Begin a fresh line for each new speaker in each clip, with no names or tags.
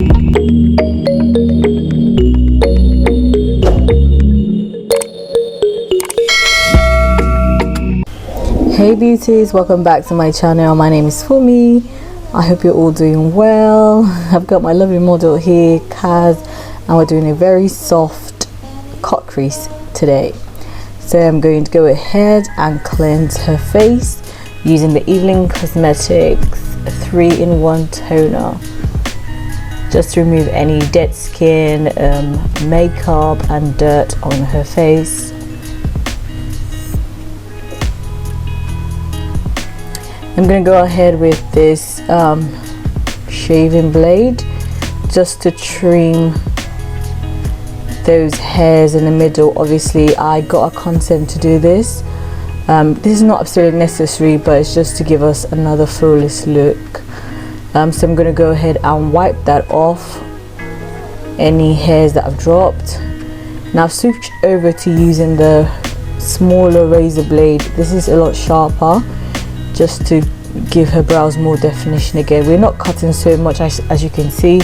Hey beauties, welcome back to my channel. My name is Fumi. I hope you're all doing well. I've got my lovely model here, Kaz, and we're doing a very soft cut crease today. So I'm going to go ahead and cleanse her face using the Eveline Cosmetics 3-in-1 toner, just to remove any dead skin, makeup and dirt on her face. I'm going to go ahead with this shaving blade just to trim those hairs in the middle. Obviously I got a consent to do this. This is not absolutely necessary, but it's just to give us another flawless look. So I'm going to go ahead and wipe that off, any hairs that I've dropped. Now switch over to using the smaller razor blade. This is a lot sharper, just to give her brows more definition again. We're not cutting so much as you can see,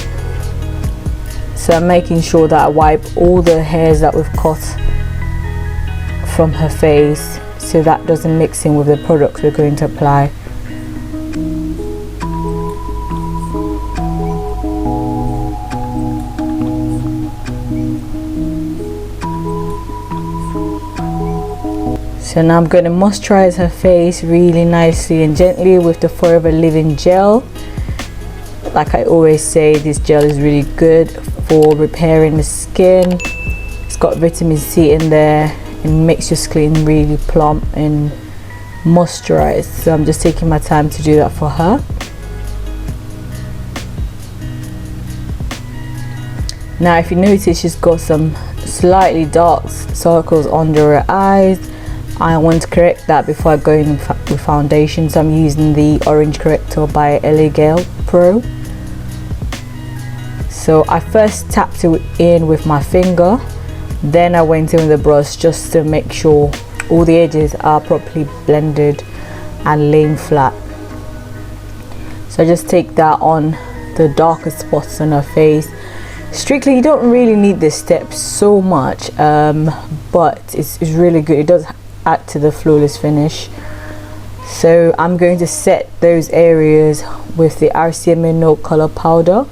so I'm making sure that I wipe all the hairs that we've cut from her face so that doesn't mix in with the product we're going to apply. So now I'm going to moisturize her face really nicely and gently with the Forever Living gel. Like I always say, this gel is really good for repairing the skin. It's got vitamin C in there and makes your skin really plump and moisturized. So I'm just taking my time to do that for her. Now if you notice, she's got some slightly dark circles under her eyes. I want to correct that before I go in with foundation, so I'm using the orange corrector by Aloe Pro. So I first tapped it in with my finger, then I went in with the brush just to make sure all the edges are properly blended and laying flat. So I just take that on the darker spots on her face. Strictly, you don't really need this step so much, but it's really good. It does add to the flawless finish. So I'm going to set those areas with the RCMA No Color Powder,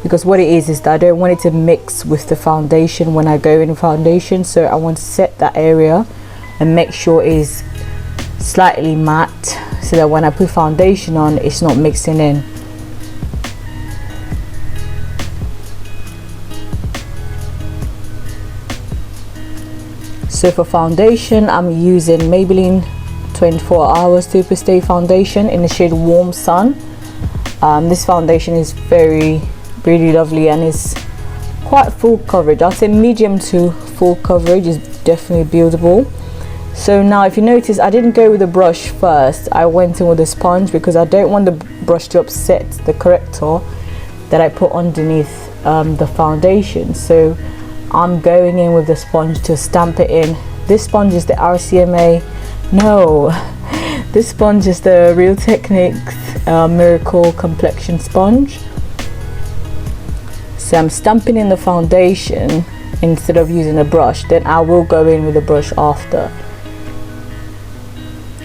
because what it is that I don't want it to mix with the foundation when I go in foundation. So I want to set that area and make sure it's slightly matte so that when I put foundation on, it's not mixing in. So for foundation, I'm using Maybelline 24 Hours Superstay foundation in the shade Warm Sun. This foundation is really lovely and is quite full coverage. I'll say medium to full coverage, is definitely buildable. So now if you notice, I didn't go with the brush first. I went in with a sponge because I don't want the brush to upset the corrector that I put underneath the foundation. So I'm going in with the sponge to stamp it in. This sponge is the RCMA. No, this sponge is the Real Techniques Miracle Complexion Sponge. So I'm stamping in the foundation instead of using a brush. Then I will go in with a brush after.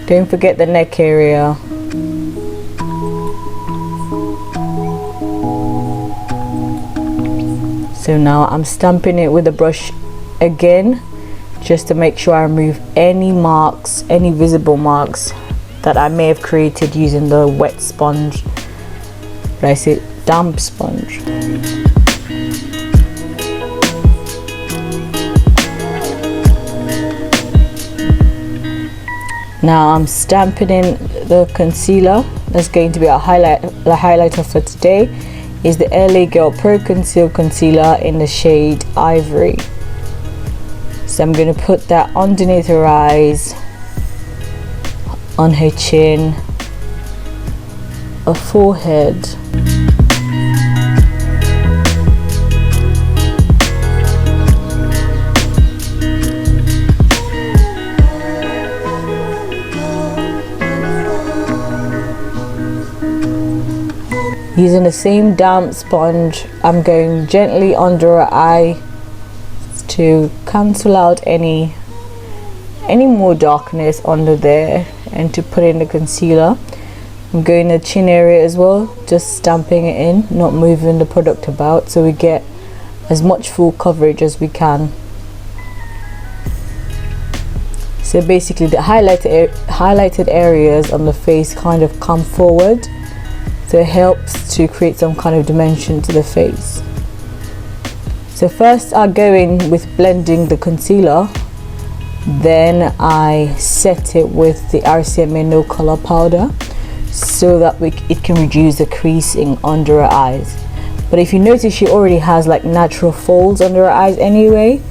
Don't forget the neck area. So now I'm stamping it with a brush again, just to make sure I remove any marks, any visible marks that I may have created using the wet sponge, but I say damp sponge. Now I'm stamping in the concealer. That's going to be our highlighter for today. Is the LA Girl Pro Conceal Concealer in the shade Ivory. So I'm going to put that underneath her eyes, on her chin, her forehead. Using the same damp sponge, I'm going gently under her eye to cancel out any more darkness under there, and to put in the concealer. I'm going the chin area as well, just stamping it in, not moving the product about, so we get as much full coverage as we can. So basically the highlighted areas on the face kind of come forward, so it helps to create some kind of dimension to the face. So first I go in with blending the concealer, then I set it with the RCMA no color powder so that it can reduce the creasing under her eyes. But if you notice, she already has like natural folds under her eyes anyway.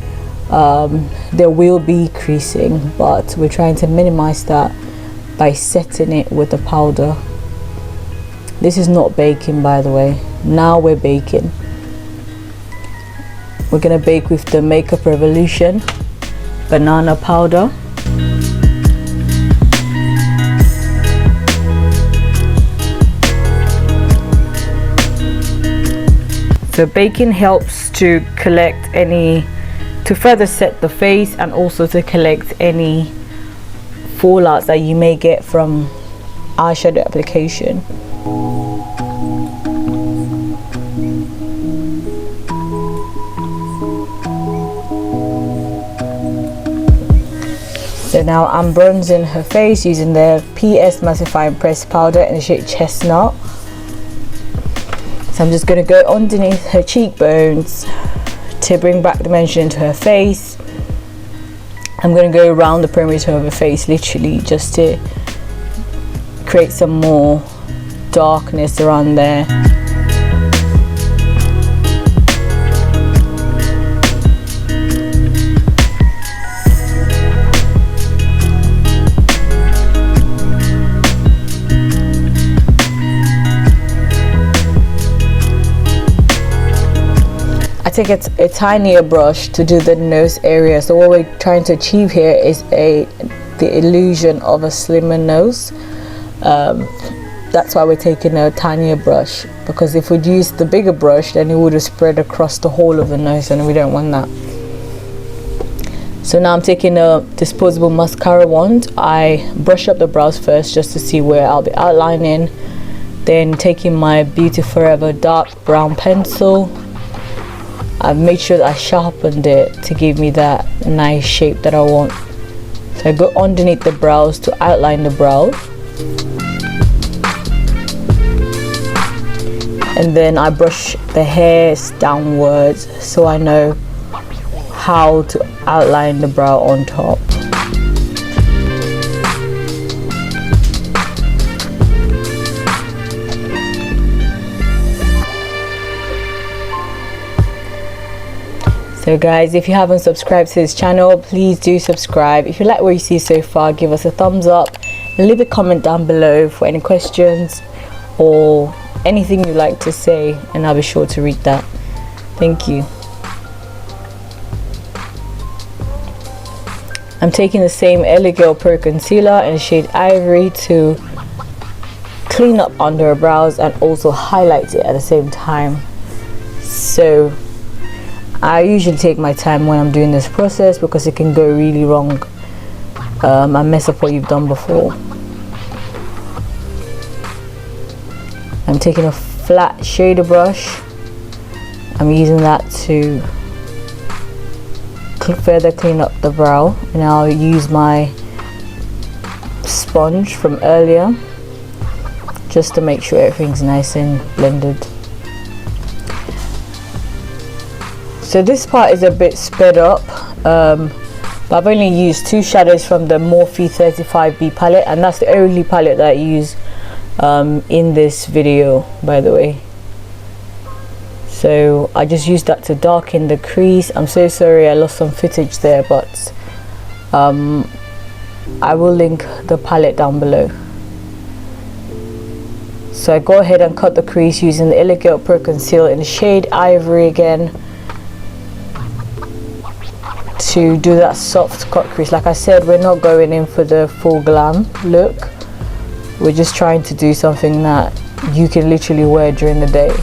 There will be creasing, but we're trying to minimize that by setting it with the powder. This is not baking, by the way. Now we're baking. We're gonna bake with the Makeup Revolution banana powder. So baking helps to further set the face, and also to collect any fallouts that you may get from eyeshadow application. So now I'm bronzing her face using the PS Massifying Press powder in the shade Chestnut. So I'm just going to go underneath her cheekbones to bring back dimension into her face. I'm going to go around the perimeter of her face, literally, just to create some more darkness around there. I take a tinier brush to do the nose area. So what we're trying to achieve here is the illusion of a slimmer nose. That's why we're taking a tinier brush, because if we'd used the bigger brush, then it would have spread across the whole of the nose, and we don't want that. So now I'm taking a disposable mascara wand. I brush up the brows first just to see where I'll be outlining, then taking my Beauty Forever dark brown pencil, I've made sure that I sharpened it to give me that nice shape that I want. So I go underneath the brows to outline the brows, and then I brush the hairs downwards so I know how to outline the brow on top. So guys, if you haven't subscribed to this channel, please do subscribe. If you like what you see so far, give us a thumbs up and leave a comment down below for any questions or anything you'd like to say, and I'll be sure to read that. Thank you. I'm taking the same LA Girl Pro Concealer in the shade Ivory to clean up under her brows and also highlight it at the same time. So I usually take my time when I'm doing this process because it can go really wrong and mess up what you've done before. I'm taking a flat shader brush. I'm using that to further clean up the brow, and I'll use my sponge from earlier just to make sure everything's nice and blended. So this part is a bit sped up, but I've only used two shadows from the Morphe 35B palette, and that's the only palette that I use in this video, by the way. So I just used that to darken the crease. I'm so sorry I lost some footage there, but I will link the palette down below. So I go ahead and cut the crease using the LA Girl Pro Concealer in the shade Ivory again, to do that soft cut crease. Like I said, we're not going in for the full glam look. We're just trying to do something that you can literally wear during the day.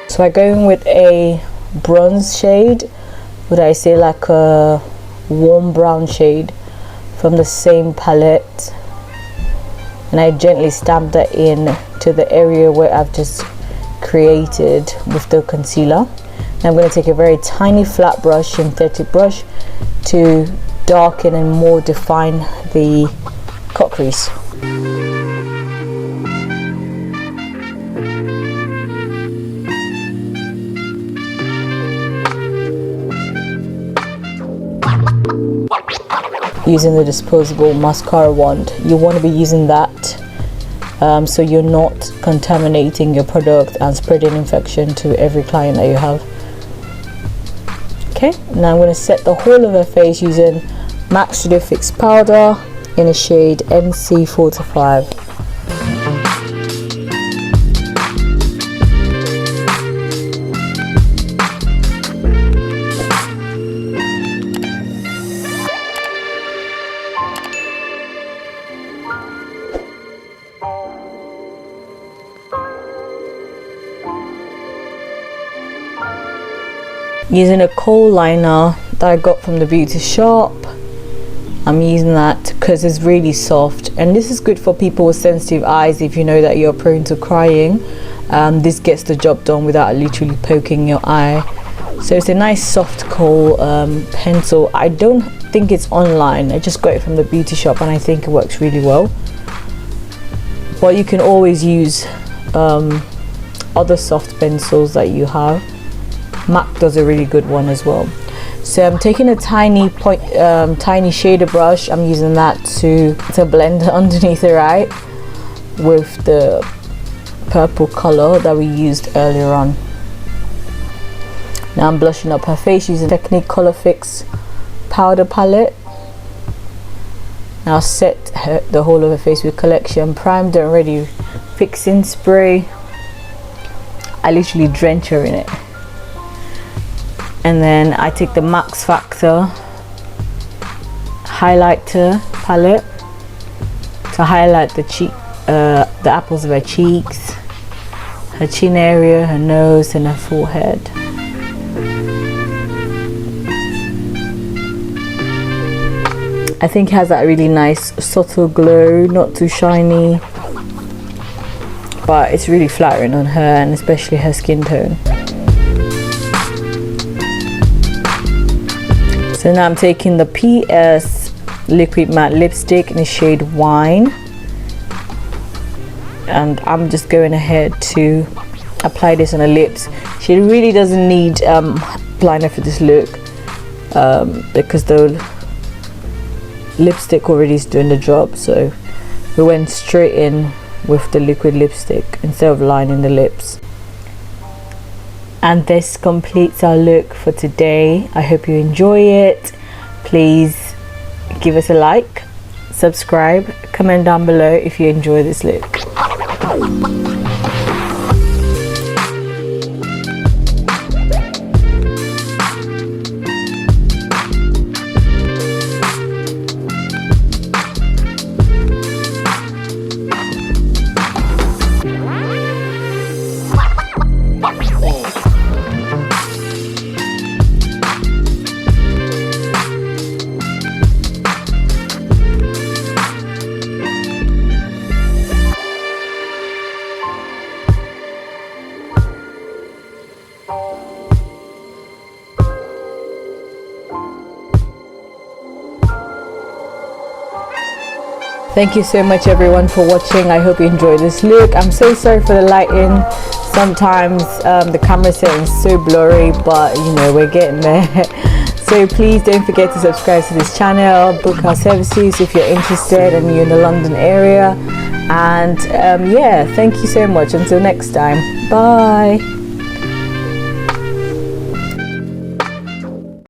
So I'm going with a bronze shade, would I say like a warm brown shade from the same palette, and I gently stamp that in to the area where I've just created with the concealer. And I'm going to take a very tiny flat brush, synthetic brush, to darken and more define the cut crease. Using the disposable mascara wand, you want to be using that so you're not contaminating your product and spreading infection to every client that you have. Okay, now I'm going to set the whole of her face using MAC Studio Fix powder in a shade NC45. Using a kohl liner that I got from the beauty shop. I'm using that because it's really soft, and this is good for people with sensitive eyes. If you know that you're prone to crying, this gets the job done without literally poking your eye. So it's a nice soft kohl pencil. I don't think it's online, I just got it from the beauty shop and I think it works really well. But you can always use other soft pencils that you have. MAC does a really good one as well. So I'm taking a tiny shader brush. I'm using that to blend underneath her eye with the purple color that we used earlier on. Now I'm blushing up her face using Technique Color Fix powder palette. Now set the whole of her face with Collection Primed and Ready Fixing Spray. I literally drench her in it. And then I take the Max Factor highlighter palette to highlight the apples of her cheeks, her chin area, her nose and her forehead. I think it has that really nice subtle glow, not too shiny, but it's really flattering on her and especially her skin tone. So now I'm taking the PS Liquid Matte Lipstick in the shade Wine, and I'm just going ahead to apply this on her lips. She really doesn't need liner for this look because the lipstick already is doing the job. So we went straight in with the liquid lipstick instead of lining the lips. And this completes our look for today. I hope you enjoy it. Please give us a like, subscribe, comment down below if you enjoy this look. Thank you so much everyone for watching. I hope you enjoyed this look. I'm so sorry for the lighting. Sometimes the camera setting is so blurry, but you know, we're getting there. So please don't forget to subscribe to this channel, book our services if you're interested and you're in the London area. And yeah, thank you so much. Until next time, bye.